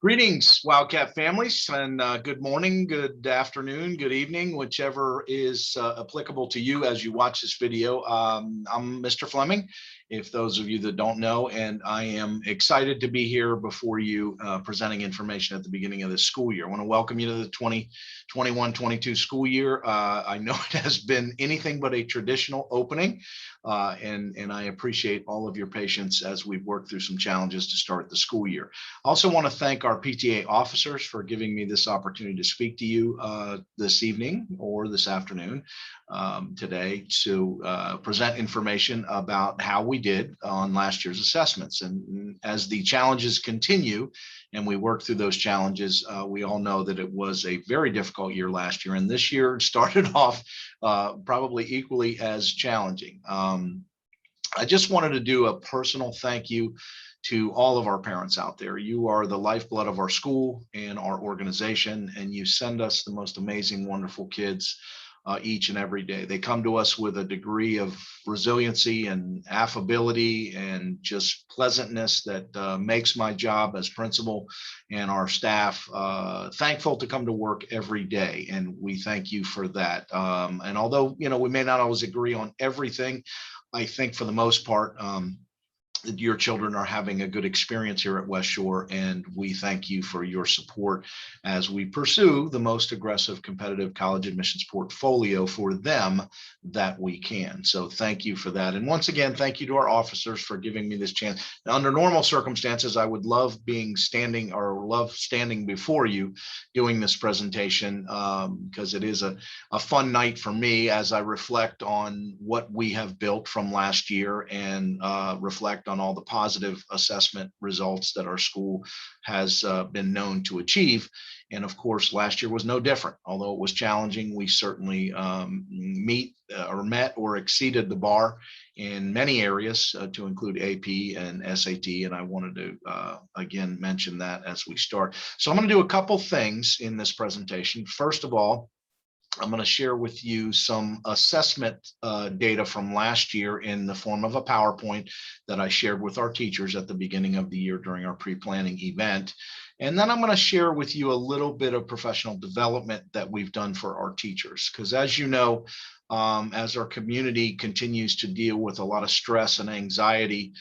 Greetings, Wildcat families, and good morning, good afternoon, good evening, whichever is applicable to you as you watch this video. I'm Mr. Fleming, if those of you that don't know, and I am excited to be here before you presenting information at the beginning of this school year. I want to welcome you to the 2021-22 school year. I know it has been anything but a traditional opening, and I appreciate all of your patience as we've worked through some challenges to start the school year. I also want to thank our PTA officers for giving me this opportunity to speak to you this evening or this afternoon today to present information about how we did on last year's assessments. And as the challenges continue and we work through those challenges, we all know that it was a very difficult year last year, and this year started off probably equally as challenging. I just wanted to do a personal thank you to all of our parents out there. You are the lifeblood of our school and our organization, and you send us the most amazing, wonderful kids each and every day. They come to us with a degree of resiliency and affability and just pleasantness that makes my job as principal and our staff thankful to come to work every day. And we thank you for that. And although, we may not always agree on everything, I think for the most part, that your children are having a good experience here at West Shore, and we thank you for your support as we pursue the most aggressive competitive college admissions portfolio for them that we can. So thank you for that. And once again, thank you to our officers for giving me this chance. Now, under normal circumstances, I would love standing before you doing this presentation because it is a fun night for me as I reflect on what we have built from last year and reflect on all the positive assessment results that our school has been known to achieve. And of course, last year was no different. Although it was challenging, we certainly met or exceeded the bar in many areas to include AP and SAT. And I wanted to, again, mention that as we start. So I'm going to do a couple things in this presentation. First of all, I'm going to share with you some assessment data from last year in the form of a PowerPoint that I shared with our teachers at the beginning of the year during our pre-planning event. And then I'm going to share with you a little bit of professional development that we've done for our teachers. Because as you know, as our community continues to deal with a lot of stress and anxiety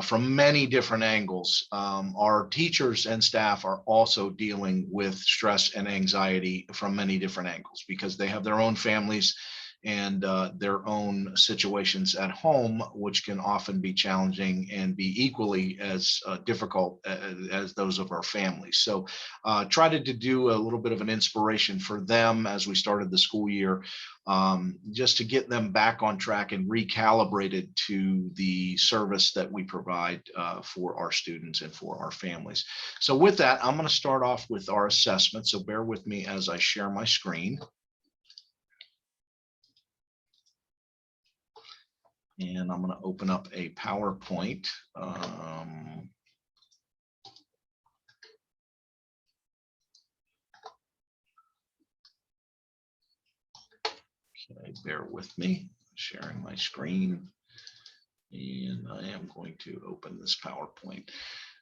from many different angles, our teachers and staff are also dealing with stress and anxiety from many different angles because they have their own families and their own situations at home, which can often be challenging and be equally as difficult as those of our families. So tried to do a little bit of an inspiration for them as we started the school year, just to get them back on track and recalibrated to the service that we provide for our students and for our families. So with that, I'm going to start off with our assessment. So bear with me as I share my screen. And I'm going to open up a PowerPoint. Okay, bear with me, sharing my screen. And I am going to open this PowerPoint.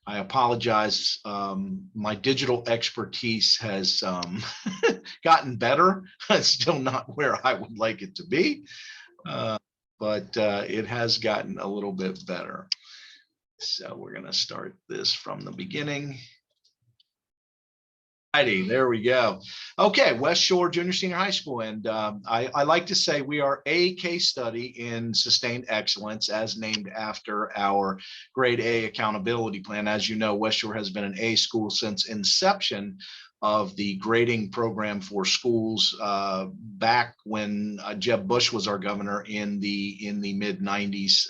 I apologize. My digital expertise has gotten better. It's still not where I would like it to be. But it has gotten a little bit better. So we're going to start this from the beginning. Alrighty, there we go. Okay, West Shore Junior Senior High School. And I like to say we are a case study in sustained excellence as named after our grade A accountability plan. As you know, West Shore has been an A school since inception of the grading program for schools back when Jeb Bush was our governor in the mid 90s,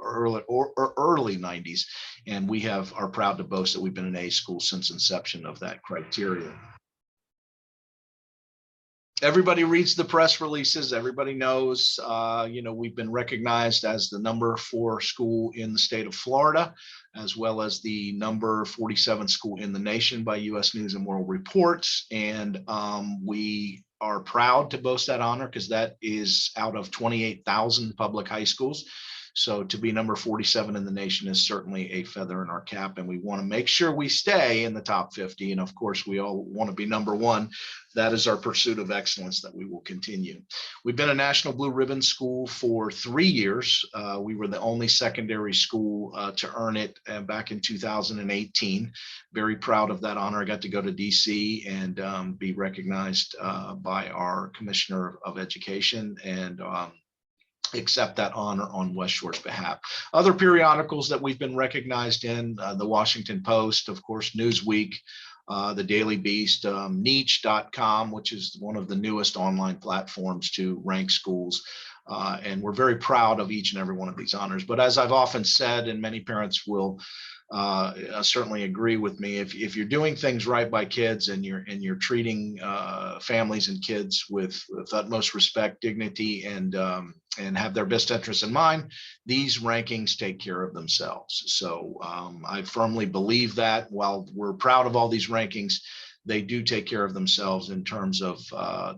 early 90s, and we are proud to boast that we've been an A school since inception of that criteria. Everybody reads the press releases. Everybody knows, we've been recognized as the #4 school in the state of Florida, as well as the number 47 school in the nation by U.S. News and World Report. And we are proud to boast that honor because that is out of 28,000 public high schools. So to be number 47 in the nation is certainly a feather in our cap, and we want to make sure we stay in the top 50. And of course, we all want to be number one. That is our pursuit of excellence that we will continue. We've been a National Blue Ribbon school for 3 years. We were the only secondary school to earn it back in 2018. Very proud of that honor. I got to go to DC and be recognized by our Commissioner of Education and accept that honor on West Shore's behalf. Other periodicals that we've been recognized in, the Washington Post, of course, Newsweek, the Daily Beast, niche.com, which is one of the newest online platforms to rank schools. And we're very proud of each and every one of these honors. But as I've often said, and many parents will certainly agree with me, if you're doing things right by kids and you're treating families and kids with utmost respect, dignity, and have their best interests in mind, these rankings take care of themselves. So I firmly believe that while we're proud of all these rankings, they do take care of themselves in terms of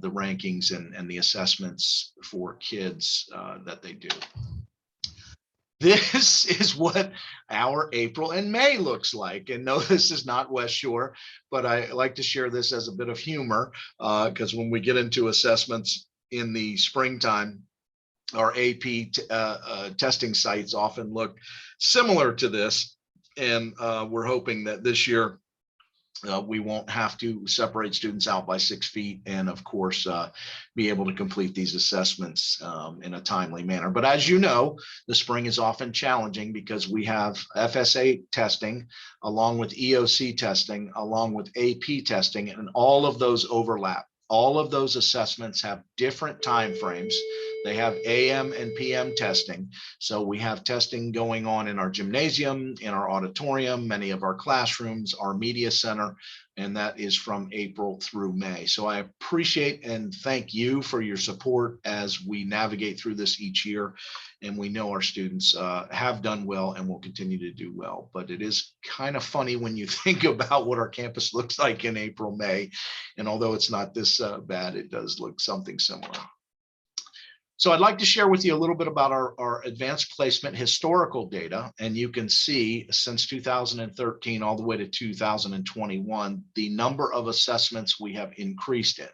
the rankings and the assessments for kids that they do. This is what our April and May looks like. And no, this is not West Shore, but I like to share this as a bit of humor because when we get into assessments in the springtime, our AP testing sites often look similar to this. And we're hoping that this year we won't have to separate students out by 6 feet and, of course, be able to complete these assessments in a timely manner. But as you know, the spring is often challenging because we have FSA testing along with EOC testing, along with AP testing, and all of those overlap. All of those assessments have different time frames. They have AM and PM testing. So we have testing going on in our gymnasium, in our auditorium, many of our classrooms, our media center, and that is from April through May. So I appreciate and thank you for your support as we navigate through this each year. And we know our students have done well and will continue to do well. But it is kind of funny when you think about what our campus looks like in April, May. And although it's not this bad, it does look something similar. So I'd like to share with you a little bit about our advanced placement historical data. And you can see since 2013 all the way to 2021, the number of assessments we have increased in.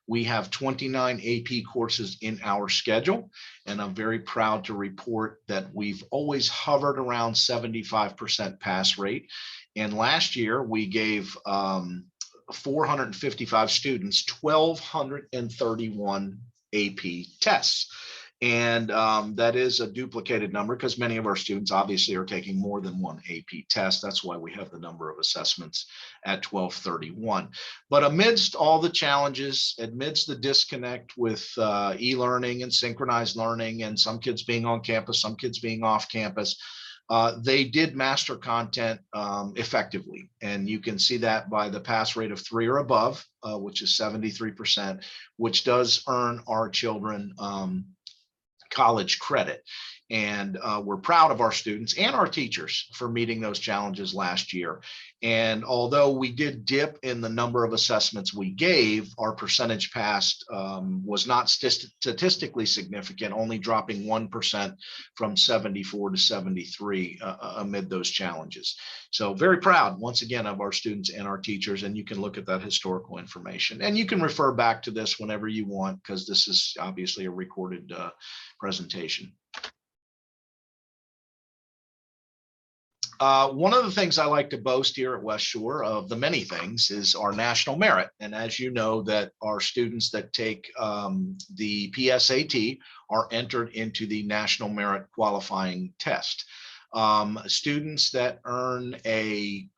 We have 29 AP courses in our schedule, and I'm very proud to report that we've always hovered around 75% pass rate. And last year we gave 455 students 1,231 AP tests. And that is a duplicated number because many of our students obviously are taking more than one AP test. That's why we have the number of assessments at 1231. But amidst all the challenges, amidst the disconnect with e-learning and synchronized learning and some kids being on campus, some kids being off campus, they did master content effectively. And you can see that by the pass rate of 3 or above, which is 73%, which does earn our children college credit. And we're proud of our students and our teachers for meeting those challenges last year. And although we did dip in the number of assessments we gave, our percentage passed was not statistically significant, only dropping 1% from 74 to 73 amid those challenges. So very proud, once again, of our students and our teachers. And you can look at that historical information. And you can refer back to this whenever you want, because this is obviously a recorded presentation. One of the things I like to boast here at West Shore, of the many things, is our national merit. And as you know, that our students that take the PSAT are entered into the national merit qualifying test. Students that earn a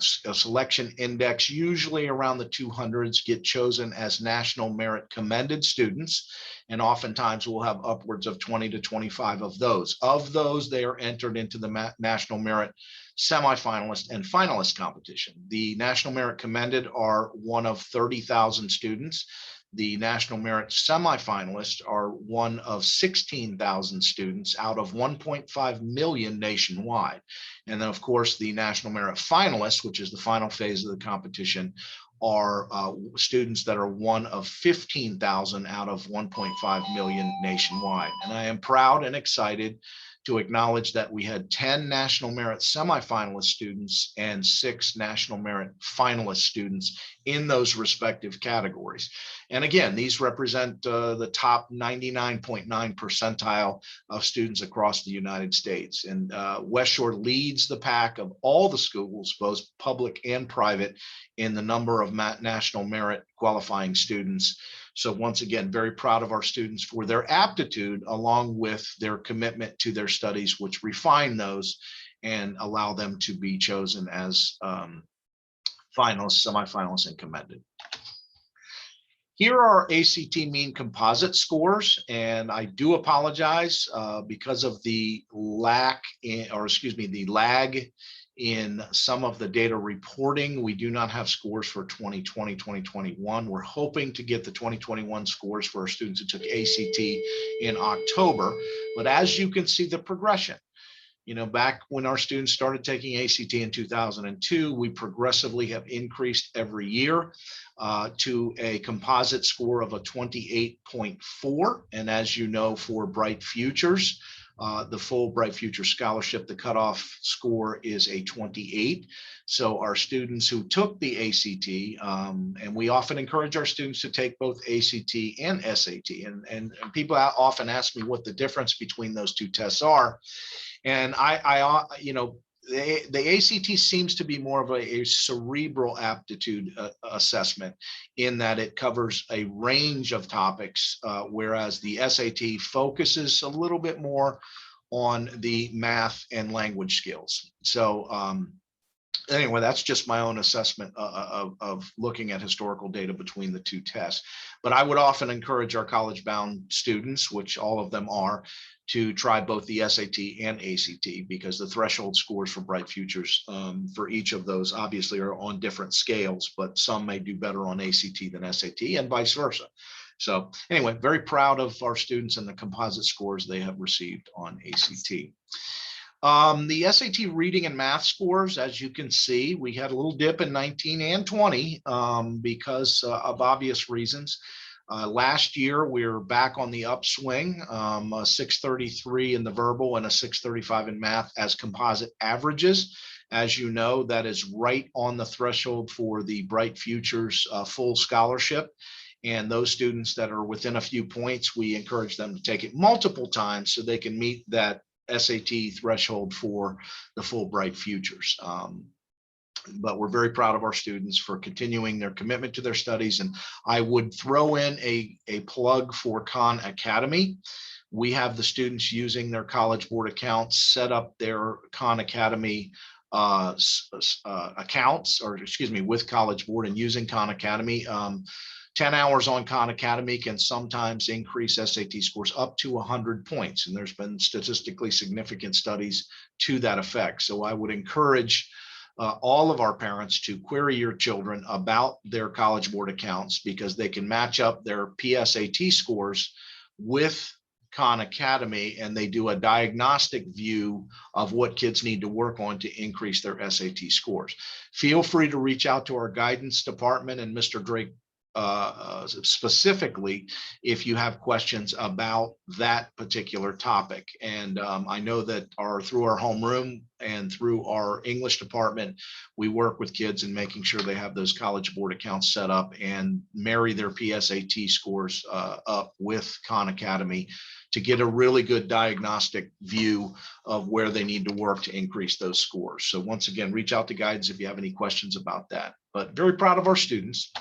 selection index, usually around the 200s, get chosen as national merit commended students. And oftentimes we'll have upwards of 20 to 25 of those. Of those, they are entered into the national merit semifinalist and finalist competition. The national merit commended are one of 30,000 students. The national merit semifinalists are one of 16,000 students out of 1.5 million nationwide. And then, of course, the national merit finalists, which is the final phase of the competition, are students that are one of 15,000 out of 1.5 million nationwide. And I am proud and excited to acknowledge that we had 10 National Merit semifinalist students and 6 National Merit finalist students in those respective categories. And again, these represent the top 99.9 percentile of students across the United States. And West Shore leads the pack of all the schools, both public and private, in the number of National Merit qualifying students. So once again, very proud of our students for their aptitude along with their commitment to their studies, which refine those and allow them to be chosen as finalists, semifinalists, and commended. Here are ACT mean composite scores, and I do apologize because of the lag in some of the data reporting. We do not have scores for 2020, 2021. We're hoping to get the 2021 scores for our students who took ACT in October. But as you can see the progression, back when our students started taking ACT in 2002, we progressively have increased every year to a composite score of a 28.4. And as you know, for Bright Futures, the full Bright Future Scholarship, the cutoff score is a 28. So our students who took the ACT, and we often encourage our students to take both ACT and SAT, and people often ask me what the difference between those two tests are. And the ACT seems to be more of a cerebral aptitude assessment in that it covers a range of topics, whereas the SAT focuses a little bit more on the math and language skills. So anyway, that's just my own assessment of looking at historical data between the two tests. But I would often encourage our college-bound students, which all of them are, to try both the SAT and ACT, because the threshold scores for Bright Futures for each of those obviously are on different scales, but some may do better on ACT than SAT and vice versa. So anyway, very proud of our students and the composite scores they have received on ACT. The SAT reading and math scores, as you can see, we had a little dip in 19 and 20 because of obvious reasons. Last year, we were back on the upswing, a 633 in the verbal and a 635 in math as composite averages. As you know, that is right on the threshold for the Bright Futures full scholarship. And those students that are within a few points, we encourage them to take it multiple times so they can meet that SAT threshold for the full Bright Futures. But we're very proud of our students for continuing their commitment to their studies. And I would throw in a plug for Khan Academy. We have the students using their College Board accounts, set up their Khan Academy accounts, or excuse me, with College Board and using Khan Academy. 10 hours on Khan Academy can sometimes increase SAT scores up to 100 points. And there's been statistically significant studies to that effect. So I would encourage all of our parents to query your children about their College Board accounts, because they can match up their PSAT scores with Khan Academy, and they do a diagnostic view of what kids need to work on to increase their SAT scores. Feel free to reach out to our guidance department and Mr. Drake specifically if you have questions about that particular topic. And I know that through our homeroom and through our English department, we work with kids in making sure they have those College Board accounts set up and marry their PSAT scores up with Khan Academy to get a really good diagnostic view of where they need to work to increase those scores. So once again, reach out to guides if you have any questions about that. But very proud of our students.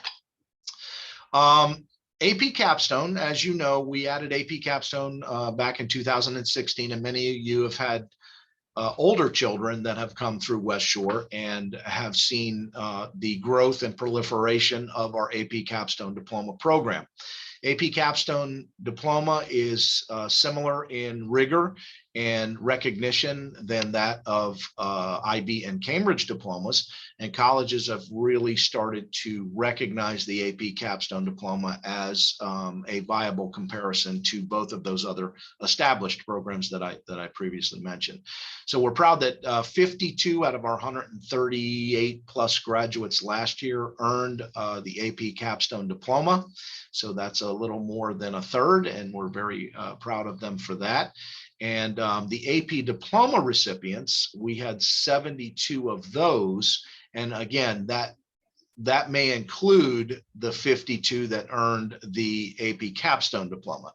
AP Capstone, as you know, we added AP Capstone back in 2016, and many of you have had older children that have come through West Shore and have seen the growth and proliferation of our AP Capstone Diploma program. AP Capstone Diploma is similar in rigor and recognition than that of IB and Cambridge diplomas. And colleges have really started to recognize the AP capstone diploma as a viable comparison to both of those other established programs that I previously mentioned. So we're proud that 52 out of our 138 plus graduates last year earned the AP capstone diploma. So that's a little more than a third, and we're very proud of them for that. And the AP diploma recipients, we had 72 of those. And again, that may include the 52 that earned the AP capstone diploma.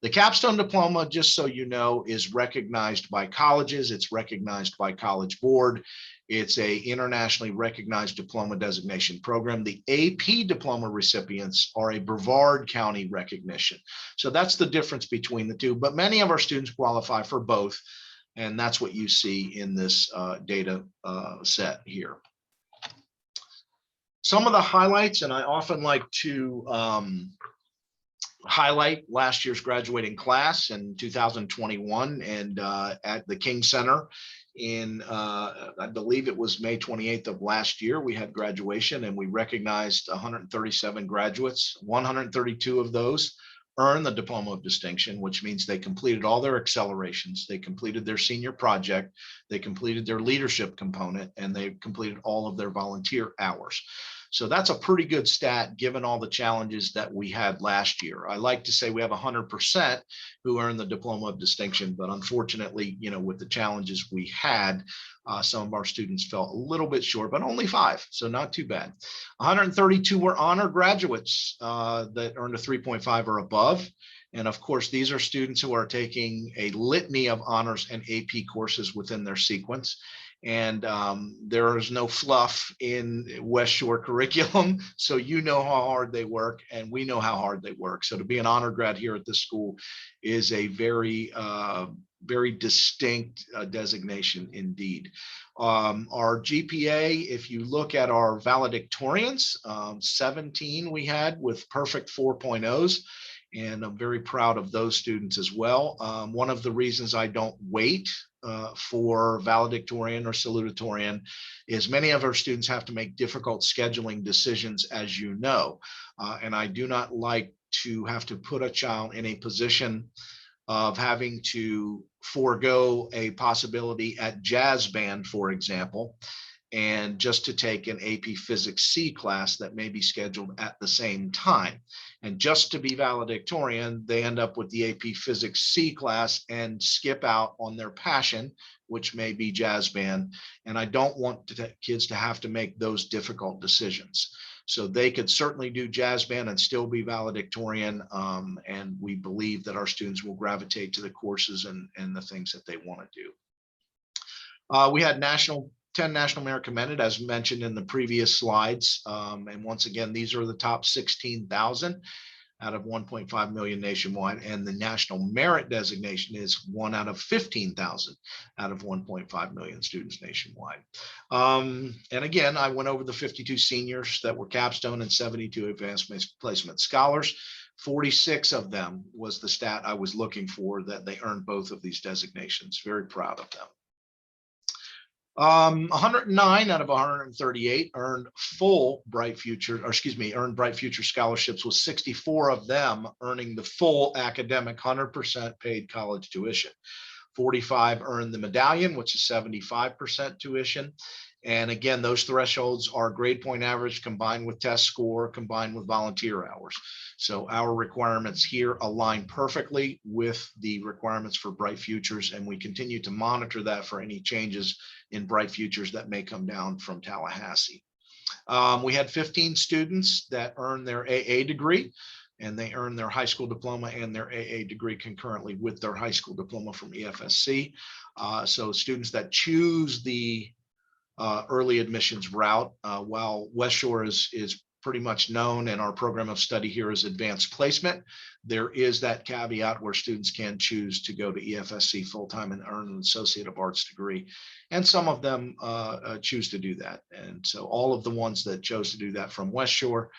The capstone diploma, just so you know, is recognized by colleges. It's recognized by College Board. It's a internationally recognized diploma designation program. The AP diploma recipients are a Brevard County recognition. So that's the difference between the two, but many of our students qualify for both. And that's what you see in this data set here. Some of the highlights, and I often like to highlight last year's graduating class in 2021, and at the King Center in, I believe it was May 28th of last year, we had graduation and we recognized 137 graduates. 132 of those earned the Diploma of Distinction, which means they completed all their accelerations, they completed their senior project, they completed their leadership component, and they completed all of their volunteer hours. So that's a pretty good stat given all the challenges that we had last year. I like to say we have 100% who earned the Diploma of Distinction, but unfortunately, you know, with the challenges we had, some of our students fell a little bit short, but only 5, so not too bad. 132 were honor graduates that earned a 3.5 or above. And of course, these are students who are taking a litany of honors and AP courses within their sequence. And there is no fluff in West Shore curriculum. So you know how hard they work, and we know how hard they work. So to be an honor grad here at this school is a very, very distinct designation indeed. Our GPA, if you look at our valedictorians, 17 we had with perfect 4.0s. And I'm very proud of those students as well. One of the reasons I don't wait for valedictorian or salutatorian is many of our students have to make difficult scheduling decisions, as you know. And I do not like to have to put a child in a position of having to forego a possibility at jazz band, for example, and just to take an AP Physics C class that may be scheduled at the same time. And just to be valedictorian, they end up with the AP Physics C class and skip out on their passion, which may be jazz band. And I don't want kids to have to make those difficult decisions. So they could certainly do jazz band and still be valedictorian. And we believe that our students will gravitate to the courses and the things that they want to do. We had 10 National Merit Commended, as mentioned in the previous slides. And once again, these are the top 16,000 out of 1.5 million nationwide. And the National Merit Designation is 1 out of 15,000 out of 1.5 million students nationwide. And again, I went over the 52 seniors that were capstone and 72 advanced placement scholars. 46 of them was the stat I was looking for, that they earned both of these designations. Very proud of them. 109 out of 138 earned full Bright Future, or excuse me, earned Bright Future scholarships, with 64 of them earning the full academic 100% paid college tuition. 45 earned the medallion, which is 75% tuition. And again, those thresholds are grade point average combined with test score, combined with volunteer hours. So our requirements here align perfectly with the requirements for Bright Futures, and we continue to monitor that for any changes in Bright Futures that may come down from Tallahassee. We had 15 students that earned their AA degree, and they earned their high school diploma and their AA degree concurrently with their high school diploma from EFSC. So students that choose the early admissions route, while West Shore is pretty much known and our program of study here is advanced placement, there is that caveat where students can choose to go to EFSC full-time and earn an Associate of Arts degree. And some of them choose to do that. And so all of the ones that chose to do that from West Shore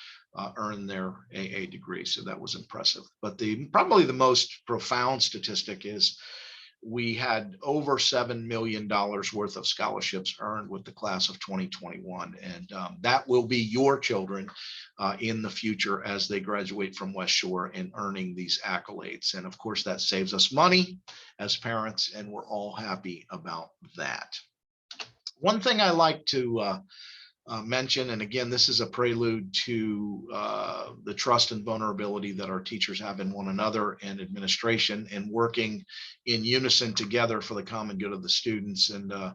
earned their AA degree. So that was impressive. But probably the most profound statistic is we had over $7 million worth of scholarships earned with the class of 2021. And that will be your children in the future as they graduate from West Shore and earning these accolades. And of course, that saves us money as parents, and we're all happy about that. One thing I like to mention, and again, this is a prelude to the trust and vulnerability that our teachers have in one another and administration, and working in unison together for the common good of the students. And the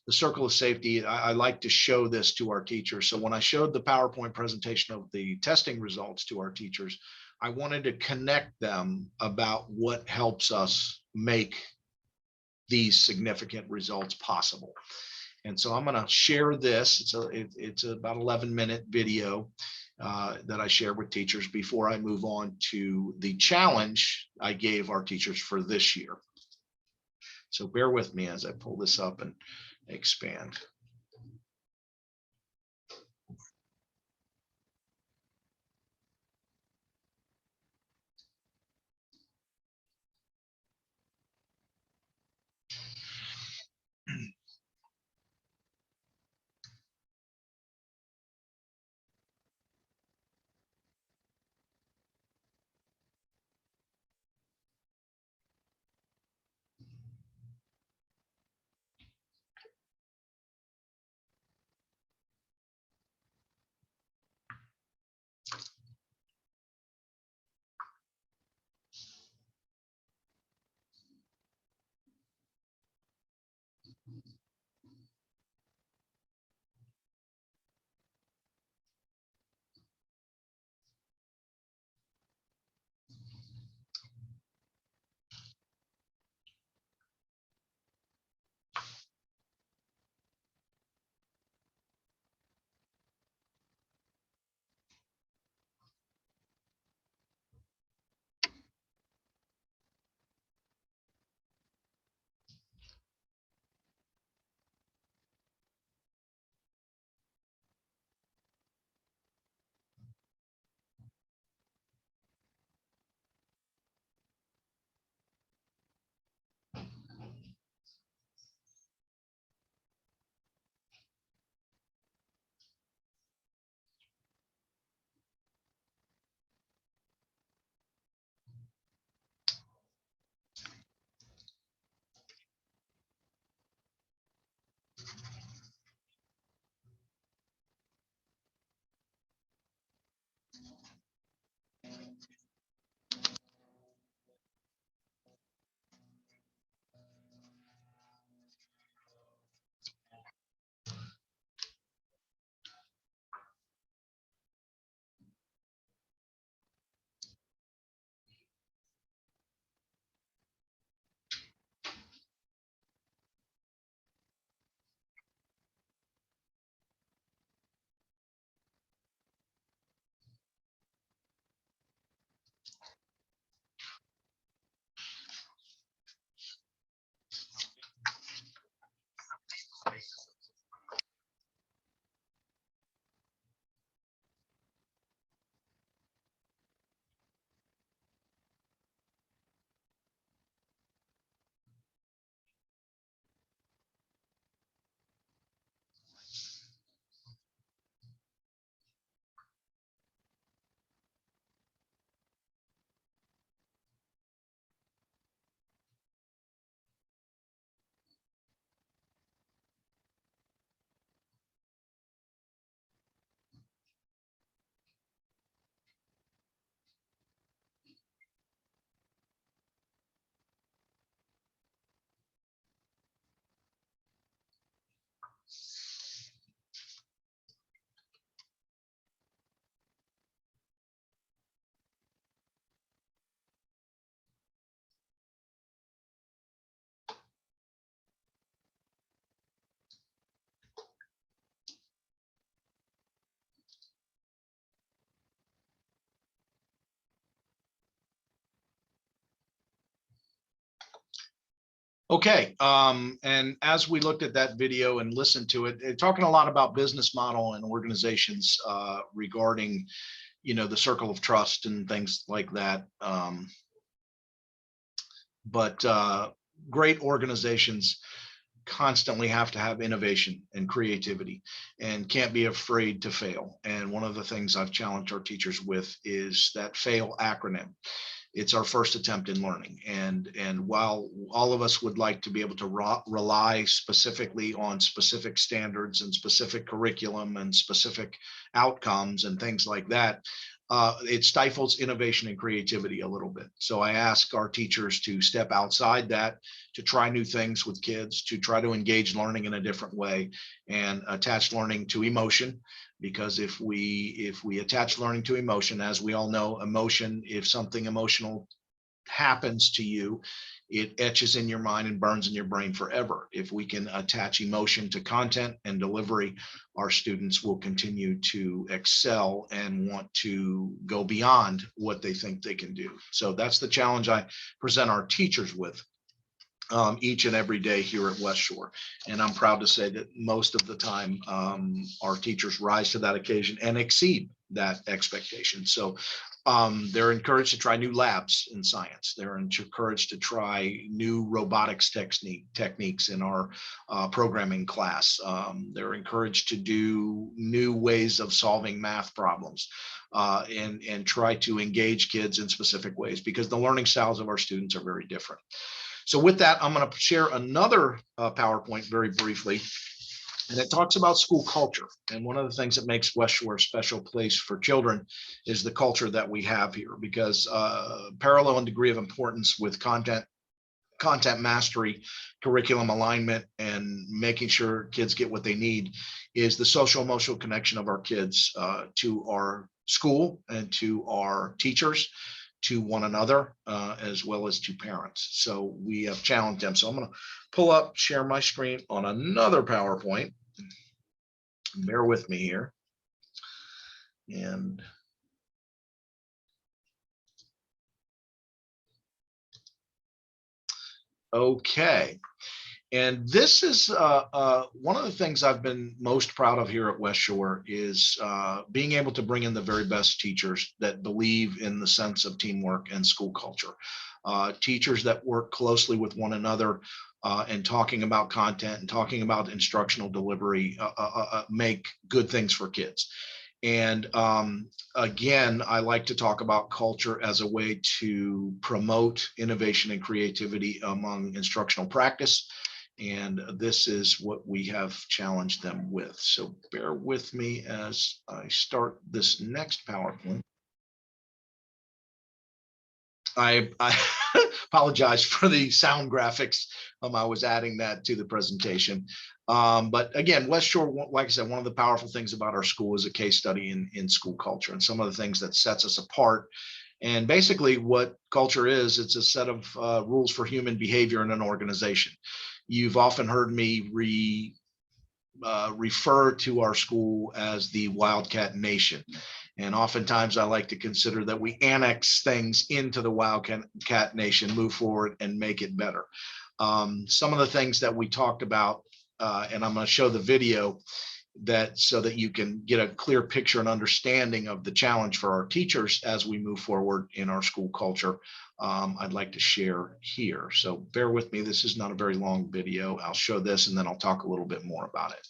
circle of safety, I like to show this to our teachers. So when I showed the PowerPoint presentation of the testing results to our teachers, I wanted to connect them about what helps us make these significant results possible. And so I'm going to share this. It's about 11-minute video that I share with teachers before I move on to the challenge I gave our teachers for this year. So bear with me as I pull this up and expand. Okay, and as we looked at that video and listened to it, talking a lot about business model and organizations regarding, the circle of trust and things like that. But great organizations constantly have to have innovation and creativity and can't be afraid to fail. And one of the things I've challenged our teachers with is that FAIL acronym. It's our first attempt in learning. And while all of us would like to be able to rely specifically on specific standards and specific curriculum and specific outcomes and things like that, it stifles innovation and creativity a little bit. So I ask our teachers to step outside that, to try new things with kids, to try to engage learning in a different way and attach learning to emotion. Because if we attach learning to emotion, as we all know, emotion, if something emotional happens to you, it etches in your mind and burns in your brain forever. If we can attach emotion to content and delivery, our students will continue to excel and want to go beyond what they think they can do. So that's the challenge I present our teachers with each and every day here at West Shore. And I'm proud to say that most of the time our teachers rise to that occasion and exceed that expectation. So they're encouraged to try new labs in science. They're encouraged to try new robotics techniques in our programming class. They're encouraged to do new ways of solving math problems and try to engage kids in specific ways, because the learning styles of our students are very different. So with that, I'm going to share another PowerPoint very briefly, and it talks about school culture. And one of the things that makes West Shore a special place for children is the culture that we have here, because parallel in degree of importance with content mastery, curriculum alignment, and making sure kids get what they need is the social emotional connection of our kids to our school and to our teachers, to one another, as well as to parents. So we have challenged them. So I'm going to pull up, share my screen on another PowerPoint. Bear with me here. And okay. And this is one of the things I've been most proud of here at West Shore is being able to bring in the very best teachers that believe in the sense of teamwork and school culture. Teachers that work closely with one another and talking about content and talking about instructional delivery make good things for kids. And again, I like to talk about culture as a way to promote innovation and creativity among instructional practice. And this is what we have challenged them with. So bear with me as I start this next PowerPoint. I apologize for the sound graphics. I was adding that to the presentation. But again, West Shore, like I said, one of the powerful things about our school is a case study in school culture and some of the things that sets us apart. And basically what culture is, it's a set of rules for human behavior in an organization. You've often heard me refer to our school as the Wildcat Nation. And oftentimes I like to consider that we annex things into the Wildcat Nation, move forward and make it better. Some of the things that we talked about, and I'm going to show the video that so that you can get a clear picture and understanding of the challenge for our teachers as we move forward in our school culture. I'd like to share here. So bear with me. This is not a very long video. I'll show this and then I'll talk a little bit more about it.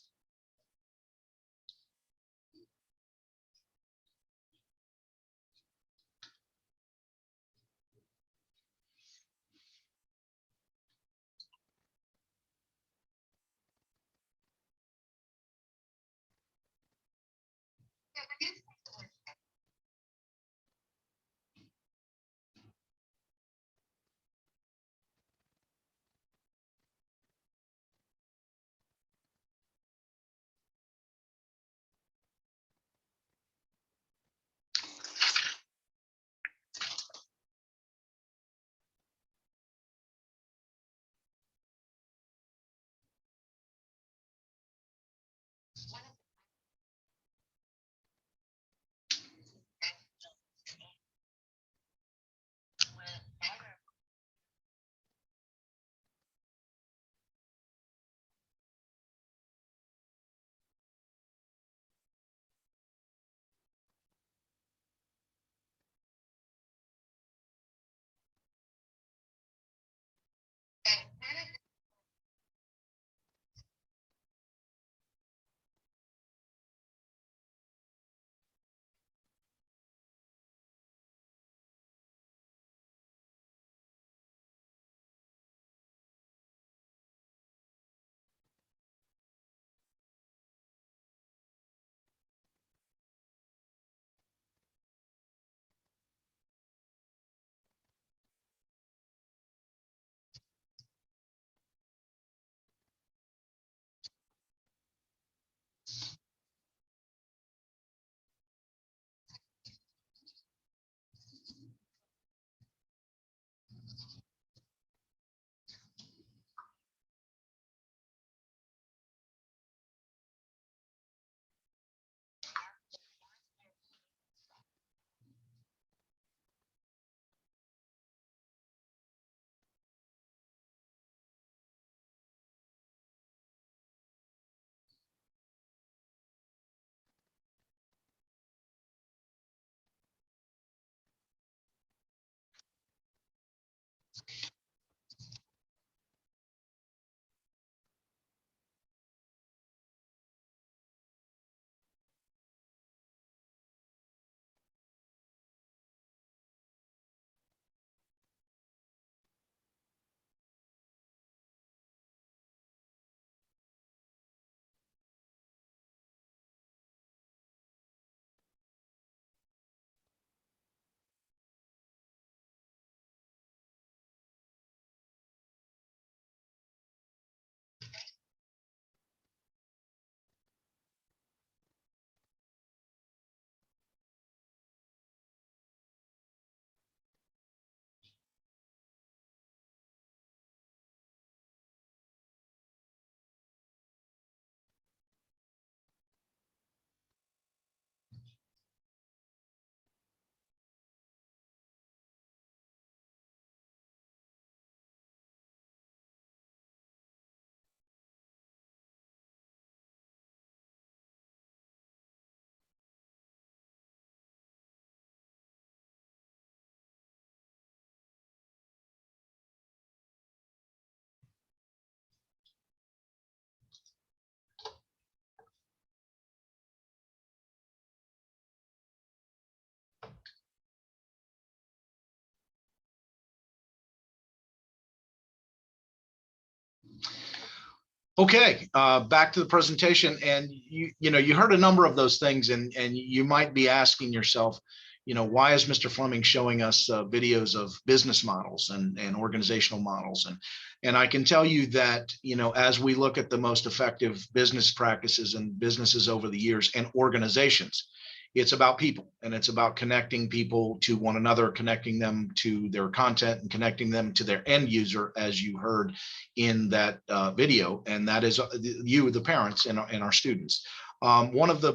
Okay, back to the presentation, and you heard a number of those things, and you might be asking yourself, why is Mr. Fleming showing us videos of business models and organizational models, and I can tell you that as we look at the most effective business practices and businesses over the years and organizations, it's about people, and it's about connecting people to one another, connecting them to their content, and connecting them to their end user, as you heard in that video, and that is you, the parents, and our students. One of the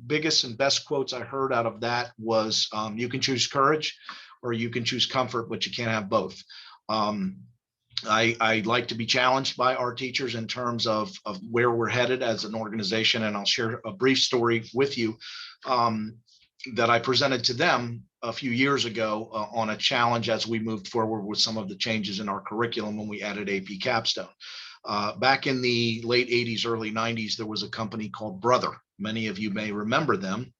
biggest and best quotes I heard out of that was, you can choose courage or you can choose comfort, but you can't have both. I like to be challenged by our teachers in terms of where we're headed as an organization, and I'll share a brief story with you that I presented to them a few years ago on a challenge as we moved forward with some of the changes in our curriculum when we added AP Capstone. Back in the late 80s, early 90s, there was a company called Brother. Many of you may remember them.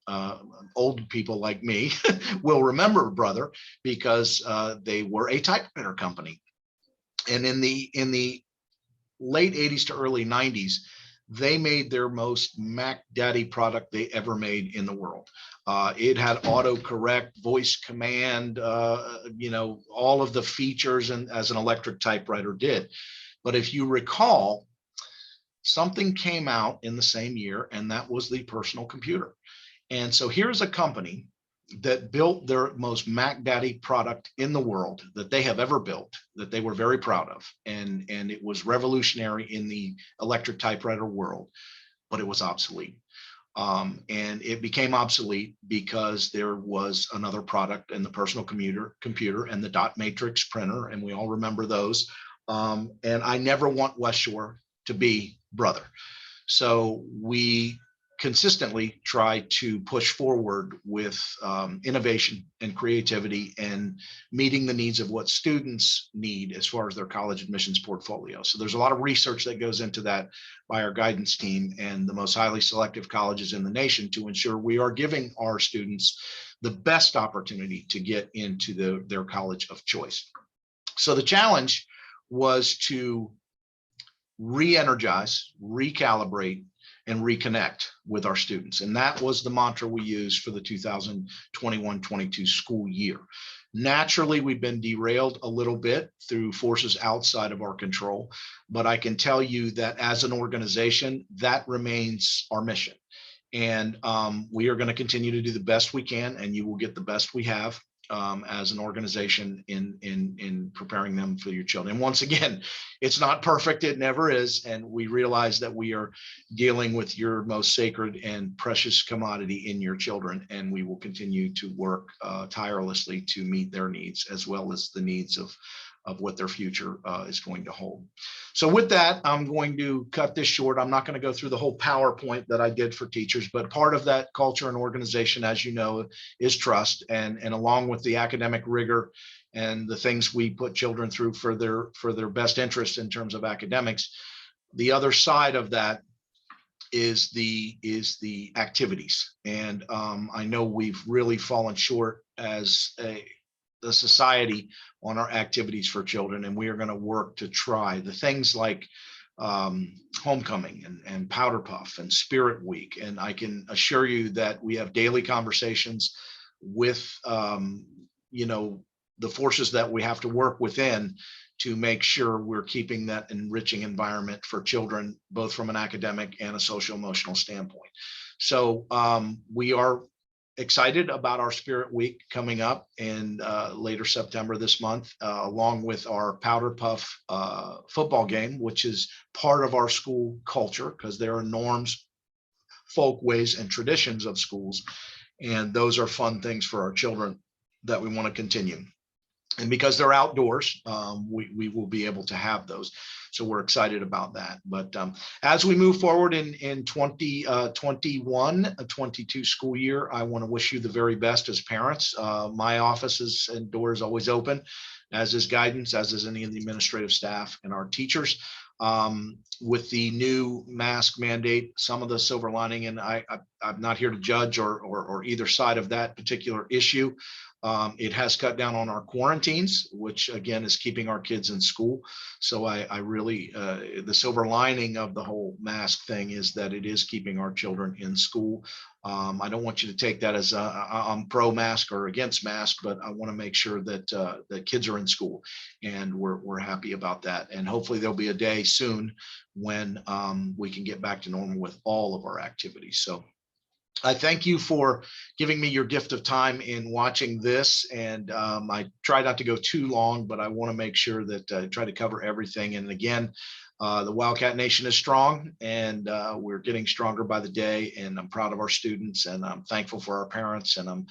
Old people like me will remember Brother because they were a typewriter company. And in the late 80s to early 90s, they made their most Mac Daddy product they ever made in the world. It had autocorrect, voice command, all of the features and as an electric typewriter did. But if you recall, something came out in the same year, and that was the personal computer. And so here's a company that built their most Mac Daddy product in the world that they have ever built, that they were very proud of. And it was revolutionary in the electric typewriter world, but it was obsolete. And it became obsolete because there was another product in the personal computer and the dot matrix printer, and we all remember those. And I never want West Shore to be Brother. So we consistently try to push forward with innovation and creativity and meeting the needs of what students need as far as their college admissions portfolio. So there's a lot of research that goes into that by our guidance team and the most highly selective colleges in the nation to ensure we are giving our students the best opportunity to get into their college of choice. So the challenge was to re-energize, recalibrate, and reconnect with our students. And that was the mantra we used for the 2021-22 school year. Naturally, we've been derailed a little bit through forces outside of our control, but I can tell you that as an organization, that remains our mission. And we are going to continue to do the best we can, and you will get the best we have as an organization in preparing them for your children. And once again, it's not perfect. It never is. And we realize that we are dealing with your most sacred and precious commodity in your children. And we will continue to work tirelessly to meet their needs as well as the needs of what their future is going to hold. So with that, I'm going to cut this short. I'm not going to go through the whole PowerPoint that I did for teachers, but part of that culture and organization, as you know, is trust. And along with the academic rigor and the things we put children through for their best interest in terms of academics. The other side of that is the activities. And I know we've really fallen short as the society on our activities for children, and we are going to work to try the things like homecoming and powder puff and spirit week. And I can assure you that we have daily conversations with the forces that we have to work within to make sure we're keeping that enriching environment for children, both from an academic and a social emotional standpoint. So we are excited about our Spirit Week coming up in later September this month, along with our Powder Puff football game, which is part of our school culture, because there are norms, folkways, and traditions of schools. And those are fun things for our children that we want to continue. And because they're outdoors, we will be able to have those. So we're excited about that. But as we move forward in 2021-22 school year, I want to wish you the very best as parents. My office and door is always open, as is guidance, as is any of the administrative staff and our teachers. With the new mask mandate, some of the silver lining, and I'm not here to judge or either side of that particular issue. It has cut down on our quarantines, which again is keeping our kids in school. So I really, the silver lining of the whole mask thing is that it is keeping our children in school. I don't want you to take that as I'm pro mask or against mask, but I want to make sure that the kids are in school, and we're happy about that. And hopefully there'll be a day soon when we can get back to normal with all of our activities. So I thank you for giving me your gift of time in watching this. And I try not to go too long, but I want to make sure that I try to cover everything. And again, the Wildcat Nation is strong, and we're getting stronger by the day. And I'm proud of our students, and I'm thankful for our parents, and I'm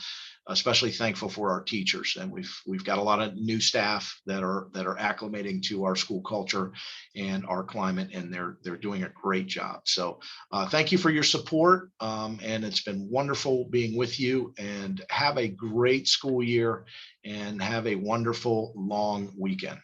especially thankful for our teachers. And we've got a lot of new staff that are acclimating to our school culture and our climate, and they're doing a great job. So thank you for your support, and it's been wonderful being with you. And have a great school year, and have a wonderful long weekend.